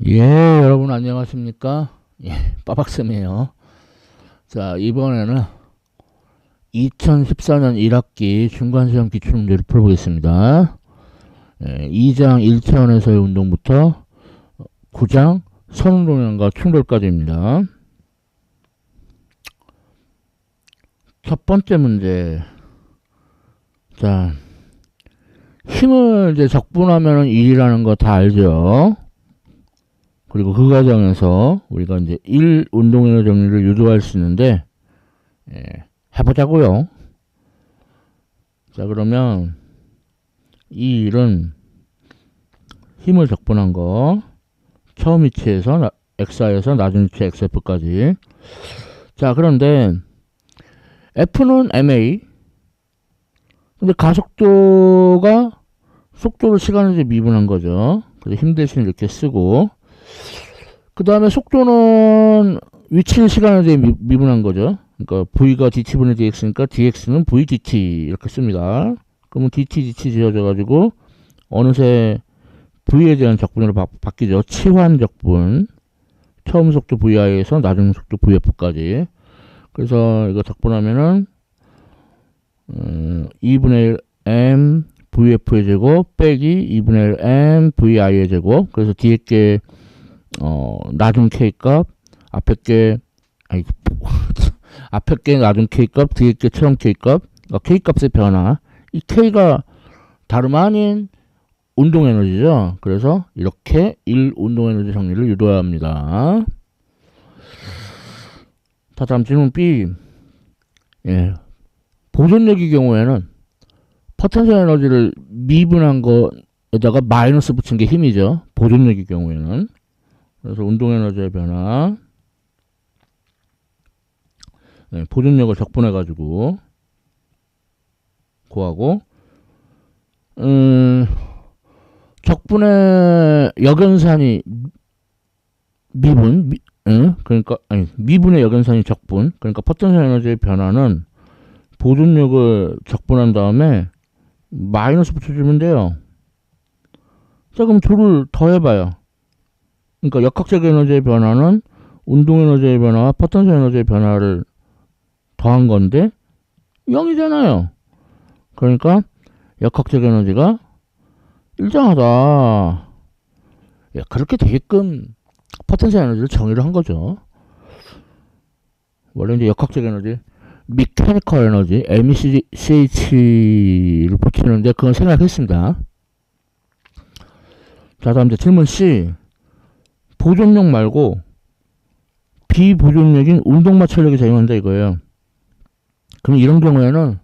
예, 여러분 안녕하십니까? 예, 빠박쌤이에요. 자, 이번에는 2014년 1학기 중간시험 기출문제를 풀어보겠습니다. 예, 2장 1차원에서의 운동부터 9장 선운동량과 충돌까지입니다. 첫 번째 문제. 자, 힘을 이제 적분하면 1이라는 거 다 알죠? 그리고 그 과정에서 우리가 이제 1 운동에너지 정리를 유도할 수 있는데, 예, 해보자고요. 자, 그러면 이 1은 힘을 적분한 거, 처음 위치에서 XI에서 낮은 위치 XF까지. 자, 그런데 F는 MA. 근데 가속도가 속도를 시간을 이제 미분한 거죠. 그래서 힘 대신 이렇게 쓰고, 그 다음에 속도는 위치를 시간에 대해 미분한 거죠. 그러니까 V가 dt분의 dx니까 dx는 v dt 이렇게 씁니다. 그러면 dt dt 지어져가지고 어느새 v에 대한 적분으로 바뀌죠. 치환 적분. 처음 속도 vi에서 나중 속도 vf까지. 그래서 이거 적분하면은 2분의 1 m vf의 제곱 빼기 2분의 1 m vi의 제곱. 그래서 뒤에 게 나중 K값, 앞에 게 나중 K값, 뒤에 게 처음 K값, K값의 변화. 이 K가 다름 아닌 운동에너지죠. 그래서 이렇게 1 운동에너지 정리를 유도해야 합니다. 자, 다음 질문 B. 예. 보존력의 경우에는 포텐셜 에너지를 미분한 거에다가 마이너스 붙인 게 힘이죠. 보존력의 경우에는. 그래서 운동에너지의 변화, 네, 보존력을 적분해가지고 구하고, 적분의 역연산이 미분, 그러니까 아니 미분의 역연산이 적분, 그러니까 포텐셜 에너지의 변화는 보존력을 적분한 다음에 마이너스 붙여주면 돼요. 자, 그럼 둘을 더해봐요. 그러니까 역학적 에너지의 변화는 운동 에너지의 변화와 포텐셜 에너지의 변화를 더한 건데 0이잖아요. 그러니까 역학적 에너지가 일정하다. 예, 그렇게 되게끔 포텐셜 에너지를 정의를 한 거죠. 원래 이제 역학적 에너지, 미케니컬 에너지, MECH를 붙이는데 그건 생략했습니다. 자, 다음 이제 질문 C. 보존력 말고 비보존력인 운동마찰력이 작용한다 이거예요. 그럼 이런 경우에는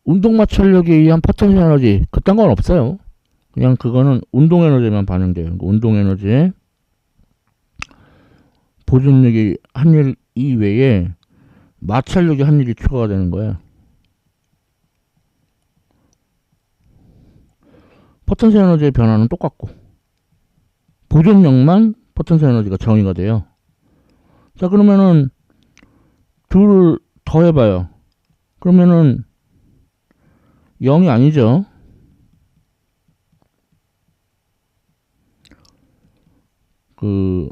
운동마찰력에 의한 포텐셜 에너지 그딴 건 없어요. 그냥 그거는 운동에너지만 반영돼요. 운동에너지에 보존력이 한 일 이외에 마찰력이 한 일이 추가가 되는 거예요. 포텐셜 에너지의 변화는 똑같고 보존력만 포텐셜 에너지가 정의가 돼요. 자, 그러면은 둘을 더해봐요. 그러면은 0이 아니죠. 그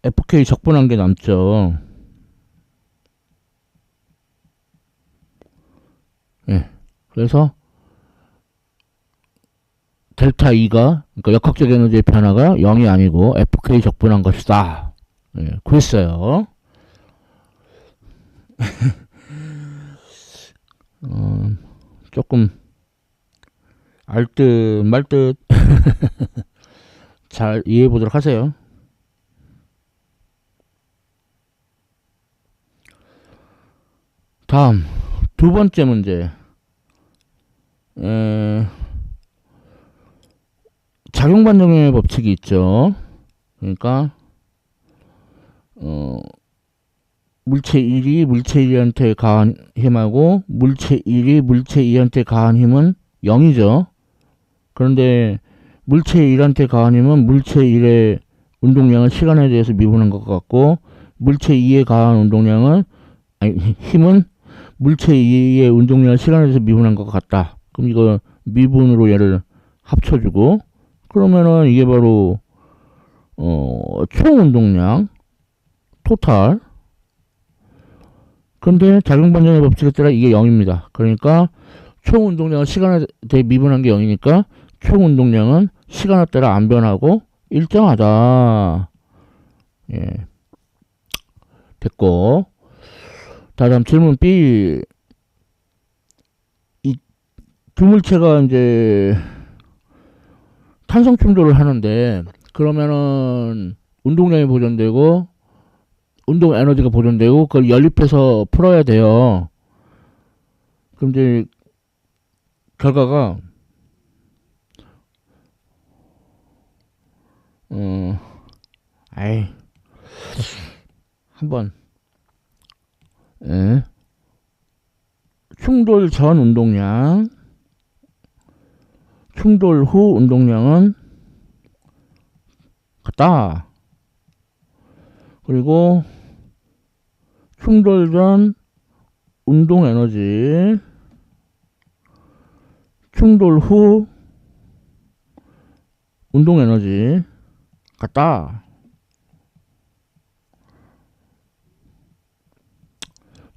FK 적분한 게 남죠. 예. 그래서 델타 E가, 그러니까 역학적 에너지의 변화가 0이 아니고 FK 적분한 것이다. 예, 그랬어요. 조금 알듯 말듯 잘 이해해 보도록 하세요. 다음 두 번째 문제. 작용반작용의 법칙이 있죠. 그러니까 물체 1이 물체 2한테 가한 힘하고 물체 1이 물체 2한테 가한 힘은 0이죠. 그런데 물체 1한테 가한 힘은 물체 1의 운동량을 시간에 대해서 미분한 것 같고, 물체 2에 가한 운동량은 힘은 물체 2의 운동량을 시간에 대해서 미분한 것 같다. 그럼 이거 미분으로 얘를 합쳐주고, 그러면은 이게 바로 총 운동량 토탈. 근데 작용반전의 법칙에 따라 이게 0입니다. 그러니까 총 운동량은 시간에 대해 미분한 게 0이니까 총 운동량은 시간에 따라 안 변하고 일정하다. 예. 됐고. 다음 질문 B. 이 두 물체가 이제 탄성 충돌을 하는데, 그러면은 운동량이 보존되고 운동 에너지가 보존되고 그걸 연립해서 풀어야 돼요. 그럼 이제 결과가 아이 한번 충돌 전 운동량, 충돌 후 운동량은 같다. 그리고 충돌 전 운동 에너지, 충돌 후 운동 에너지 같다.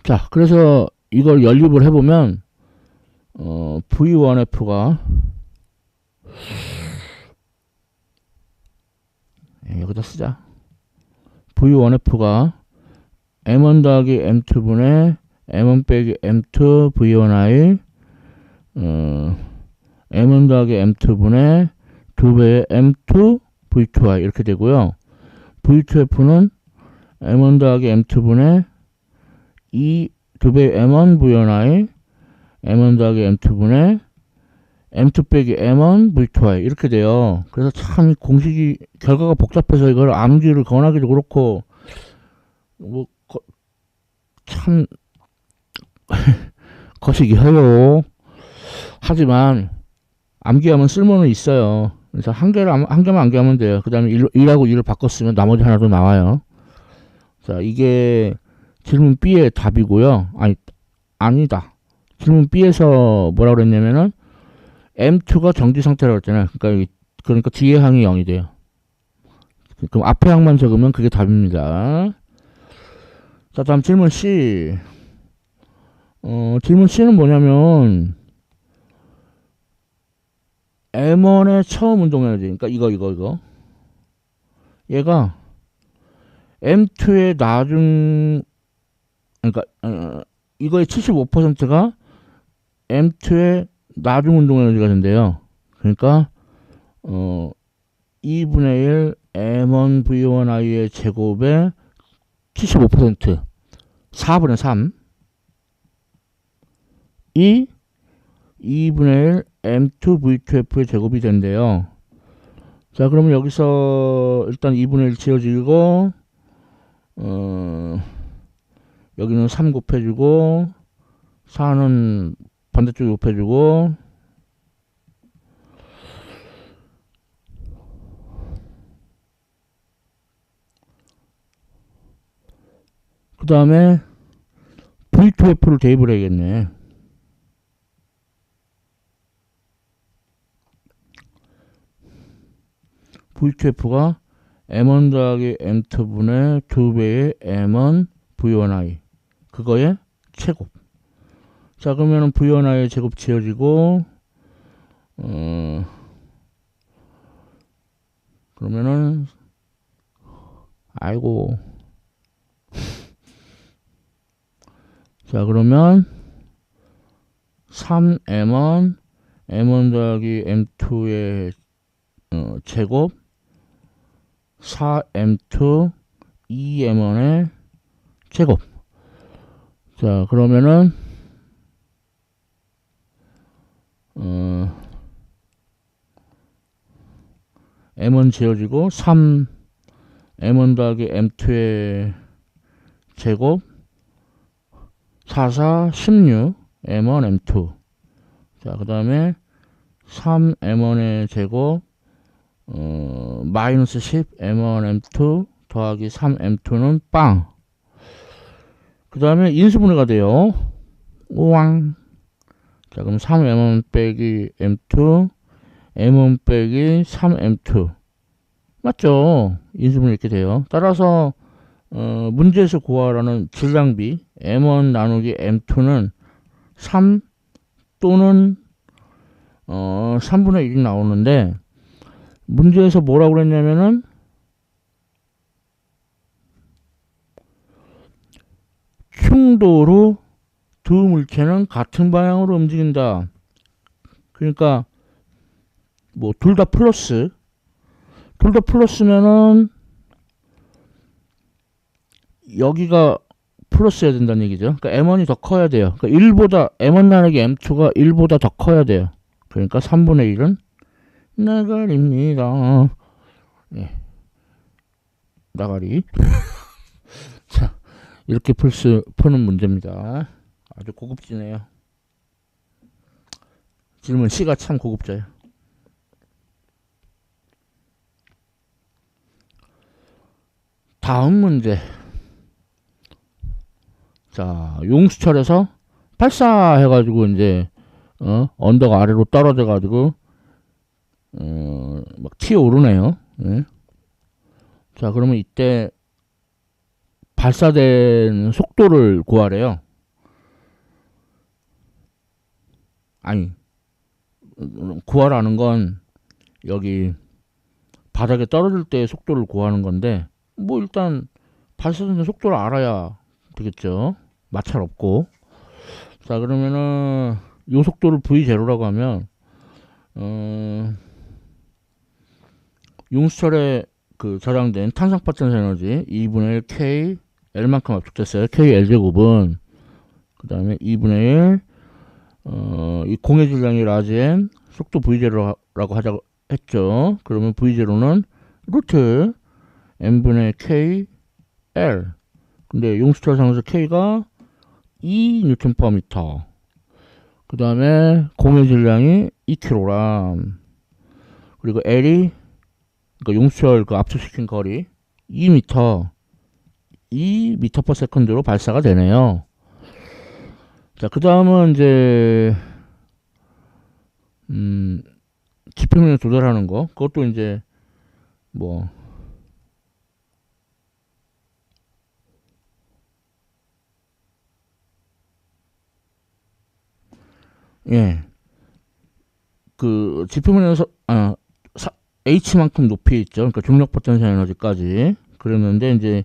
자, 그래서 이걸 연립을 해보면 V1F가 여기다 쓰자. V1F가 M1 더하기 M2분의 M1 빼기 M2 V1I M1 더하기 M2분의 2배의 M2 V2I 이렇게 되고요. V2F는 M1 더하기 M2분의 2배의 M1 V1I M1 더하기 M2분의 M2 빼기 M1 V2I 이렇게 돼요. 그래서 참 공식이 결과가 복잡해서 이걸 암기를 권하기도 그렇고 뭐 참 거시기해요. 하지만 암기하면 쓸모는 있어요. 그래서 한 개만 암기하면 돼요. 그 다음에 1하고 2를 바꿨으면 나머지 하나도 나와요. 자, 이게 질문 B의 답이고요. 아니다. 질문 B에서 뭐라고 그랬냐면은 M2가 정지 상태라고 했잖아요. 그러니까 뒤에 항이 0이 돼요. 그럼 앞에 항만 적으면 그게 답입니다. 자, 다음 질문 C. 질문 C는 뭐냐면 M1의 처음 운동 에너지, 그러니까 이거 얘가 M2의 나중, 그러니까 이거의 75%가 M2의 나중 운동 에너지가 된대요. 그러니까 2분의 1 M1 V1I의 제곱의 75% 4분의 3 이 2분의 1 M2 V2F의 제곱이 된대요. 자, 그러면 여기서 일단 2분의 1 지워지고 여기는 3 곱해주고 4는 반대쪽에 곱해주고 그 다음에 V2F를 대입을 해야겠네. V2F가 M1 더하기 M2분의 2배의 M1 V1I 그거의 제곱. 자, 그러면은 V1I의 제곱 지어지고 그러면은 아이고 자, 그러면 3M1 M1 더하기 M2의 제곱 4M2 2M1의 제곱. 자, 그러면은 M1 지어지고 3 M1 더하기 M2의 제곱 4, 4, 16 M1, M2. 자, 그 다음에 3 M1의 제곱 마이너스 10 M1, M2 더하기 3 M2는 빵. 그 다음에 인수분해가 돼요. 우왕. 자, 그럼 3 M1 빼기 M2 M1 빼기 3 M2 맞죠? 인수분해 이렇게 돼요. 따라서 문제에서 구하라는 질량비 M1 나누기 M2는 3 또는 3분의 1이 나오는데 문제에서 뭐라고 그랬냐면은 충도로 두 물체는 같은 방향으로 움직인다. 그러니까 뭐 둘 다 플러스면은 여기가 플러스여야 된다는 얘기죠. 그러니까 M1이 더 커야 돼요. 그러니까 1보다 M1 나누기 M2가 1보다 더 커야 돼요. 그러니까 3분의 1은 나가리입니다. 네. 나가리. 자, 이렇게 푸는 문제입니다. 아주 고급지네요. 질문 C가 참 고급져요. 다음 문제. 자, 용수철에서 발사해가지고 이제 언덕 아래로 떨어져가지고 막 튀어오르네요. 예. 자, 그러면 이때 발사된 속도를 구하래요. 아니, 구하라는 건 여기 바닥에 떨어질 때 속도를 구하는 건데 뭐 일단 발사되는 속도를 알아야 되겠죠. 마찰 없고. 자, 그러면은 요 속도를 V0라고 하면 용수철에 그 저장된 탄성 파탄소 에너지 2분의 1 K L만큼 압축됐어요. K L제곱은 그 다음에 2분의 1 이 공의 질량이 라지 M 속도 V0라고 하자고 했죠. 그러면 V0는 루트 M분의 K L. 근데 용수철 상에서 K가 2Nm/m. 그 다음에 공의 질량이 2kg. 그리고 L이 그러니까 용수철 그 압축시킨 거리 2m, 2m/s로 발사가 되네요. 자, 그 다음은 이제 지표면에 도달하는 거. 그것도 이제 뭐 예, 그 지표면에서 H만큼 높이 있죠. 그러니까 중력 포텐셜 에너지까지 그랬는데 이제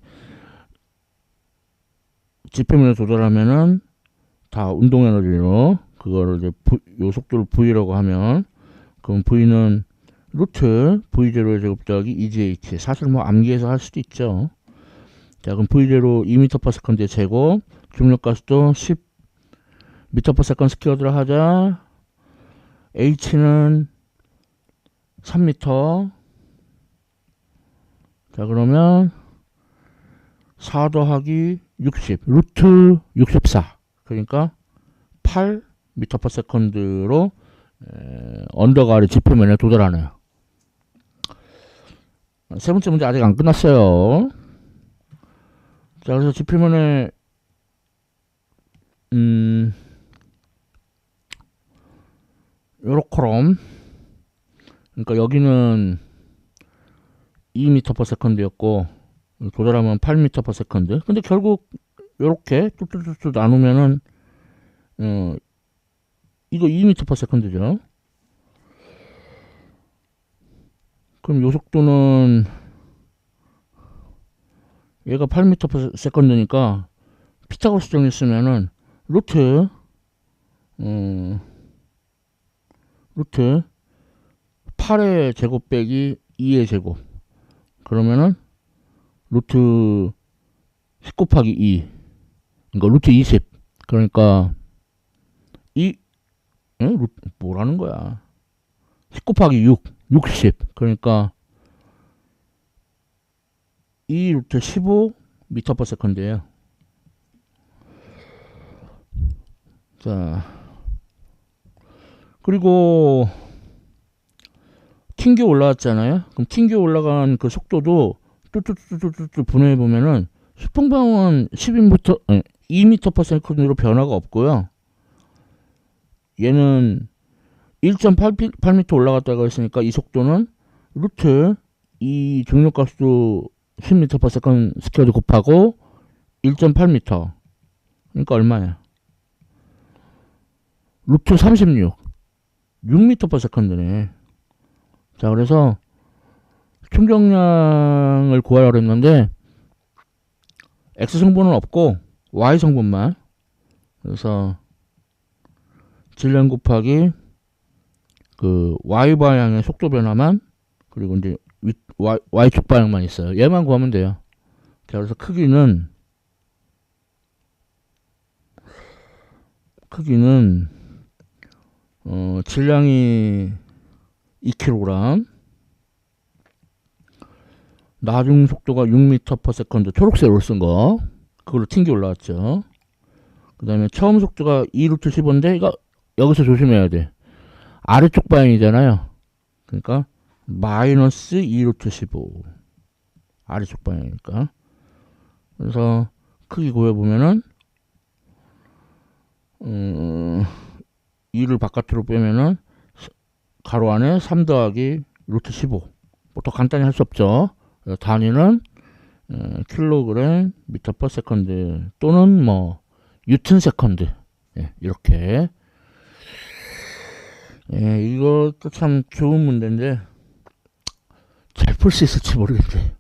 지표면에 도달하면은 다 운동 에너지로 그거를 이제 요 속도를 V라고 하면 그럼 V는 루트 V0의 제곱 더하기 2gh. 사실 뭐 암기해서 할 수도 있죠. 자, 그럼 V0 2m/s의 제곱, 중력 가속도 10m/s 스퀘어드로 하자. H는 3m. 자, 그러면 4 더하기 60 루트 64. 그러니까 8m/s로 언덕 아래 지표면에 도달하네요. 세 번째 문제 아직 안 끝났어요. 자, 그래서 지표면에 요렇게럼 그러니까 여기는 2m/s였고 도달하면 8m/s. 근데 결국 요렇게 뚝뚝뚝뚝 나누면은 이거 2m/s죠. 그럼 요 속도는 얘가 8m/s니까 피타고라스 정리 쓰면은 루트 8의 제곱 빼기 2의 제곱 그러면은 루트 10 곱하기 2 그러니까 루트 20 그러니까 뭐라는 거야 10 곱하기 6 60 그러니까 2 루트 15m/s예요. 자, 그리고 튕겨 올라왔잖아요. 그럼 튕겨 올라간 그 속도도 뚜뚜뚜뚜뚜 분해해 보면은 수평방은 2m/s로 변화가 없고요. 얘는 1.8m 올라갔다고 했으니까 이 속도는 루트 이 중력값도 10m/s 스퀘어드 곱하고 1.8m. 그러니까 얼마야? 루트 36. 6m/s네. 자, 그래서 충격량을 구하려고 했는데 X 성분은 없고 Y 성분만. 그래서 질량 곱하기 그 Y 방향의 속도 변화만, 그리고 이제 Y축 방향만 있어요. 얘만 구하면 돼요. 자, 그래서 크기는 질량이 2kg, 나중 속도가 6m/s, 초록색으로 쓴 거, 그걸로 튕겨 올라왔죠. 그 다음에 처음 속도가 2루트 15인데, 이거 여기서 조심해야 돼. 아래쪽 방향이잖아요. 그러니까 마이너스 2루트 15. 아래쪽 방향이니까. 그래서 크기 구해보면은 2를 바깥으로 빼면은 가로 안에 3 더하기 루트 15. 뭐 더 간단히 할 수 없죠. 단위는 킬로그램 미터 퍼 세컨드 또는 뭐 뉴턴 세컨드. 예, 이렇게. 예, 이것도 참 좋은 문제인데 잘 풀 수 있을지 모르겠네.